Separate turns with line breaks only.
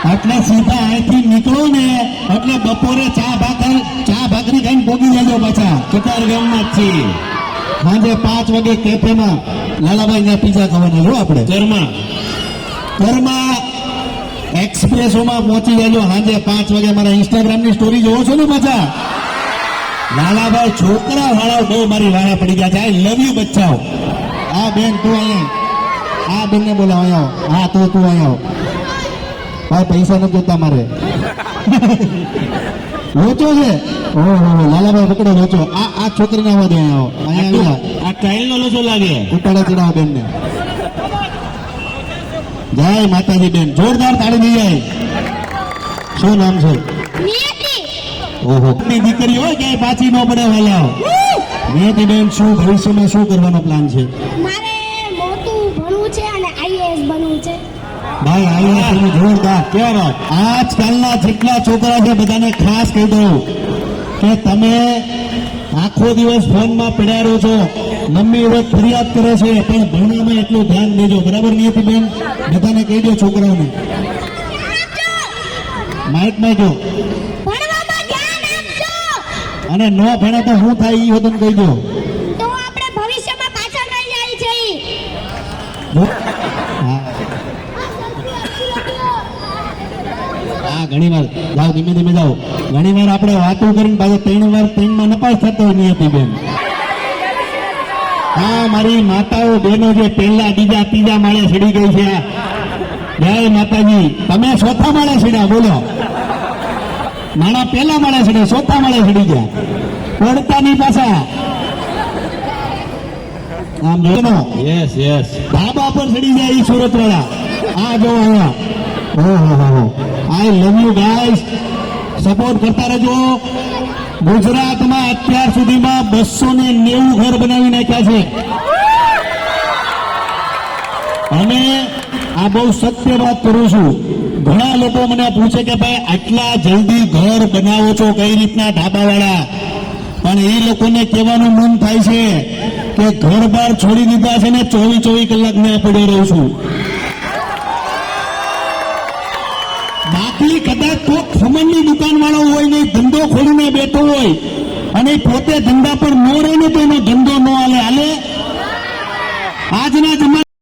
એટલે સીધા અહીંથી નીકળો ને એટલે બપોરે ચા ભાખરી ખાઈને પોગી જજો પાછા. કતાર ગામમાં જ છીએ. સાંજે 5 વાગે કેફેમાં લાલાભાઈ ને પીઝા ખાવાના જો આપણે ઘરમાં એક્સપ્રેસોમાં પહોંચી જજો. સાંજે 5 વાગે મારા ઇન્સ્ટાગ્રામની સ્ટોરી જોવો છો ને પાછા. લાલાભાઈ છોકરા વાળા બહુ મારી વાળા પડી ગયા છે. આઈ લવ યુ બચ્ચાઓ. આ બેન તું અહીંયા, આ બેન ને બોલાવ અહીંયા. હા તો તું અહીંયા ભાઈ, પૈસા નથી જોતા મારે. લોચો છે. ઓહો લાલાભાઈ પકડો લોચો. આ છોકરીને આવવા દે અહીંયા. આ ટાઈલ નો લોચો લાગે. ઉપાડે ચડાવો બેન ને. જય માતાજી બેન, જોરદાર તાળી દઈ જાય. શું નામ છે? ઓહો દીકરી હોય ક્યાંય પાછી ન પડે વાલા. નિયતિ બેન, શું ભવિષ્યમાં શું કરવાનો પ્લાન છે?
મારે મોટું ભણવું છે અને આઈએએસ બનવું છે.
ભાઈ આઈએએસ જોરદાર. કેવા વાત. આજકાલના જેટલા છોકરા છે બધાને ખાસ કહી દઉં કે તમે આખો દિવસ ફોનમાં પડ્યા રહો છો. મમ્મી રોજ ફરિયાદ કરે છે પણ ભણવામાં એટલું ધ્યાન દેજો. બરાબર નિયતિ બેન? બધાને કહી દો છોકરાઓને. માઇકમાં જો. અને નો ભણે તો શું થાય એ બધું કહી દો.
તો આપણે ભવિષ્યમાં પાછળ રહી જાય છે.
હા ઘણી વાર જાઓ, ધીમે ધીમે જાઓ. ઘણી વાર આપણે વાતો કરીને પાછો 3 વાર 3માં નપાસ થતો હોય નિયતિ બેન. હા મારી માતાઓ બહેનો જે પહેલા બીજા ત્રીજા માળે ચડી ગઈ છે. જય માતાજી. તમે ચોથા માળે ચડ્યા બોલો. માણા પહેલા માળે ચડે, ચોથા માળે ચડી ગયા. પડતા નહીં પાછા. આમ જોનો યસ ધાબા પર ચડી જાય એ સુરત વાળા. આ જો અહીંયા. ઓહો આઈ લવ યુ ગાઈસ. સપોર્ટ કરતા રહેજો. ગુજરાતમાં અત્યાર સુધીમાં 290 ઘર બનાવી નાખ્યા છે. અને આ બહુ સત્ય વાત કરું છું. ઘણા લોકો મને પૂછે કે ભાઈ આટલા જલ્દી ઘર બનાવો છો કઈ રીતના ધાબાવાળા? પણ એ લોકોને કહેવાનું મન થાય છે કે ઘર બહાર છોડી દીધા છે ને 24 કલાક મેં પડ્યો રહું છું. બાકી કદાચ તો ખમણની દુકાન વાળો હોય ને ધંધો ખોલીને બેઠો હોય અને પોતે ધંધા પર ન રહે ને તો એનો ધંધો ન હાલે. આજના જમાના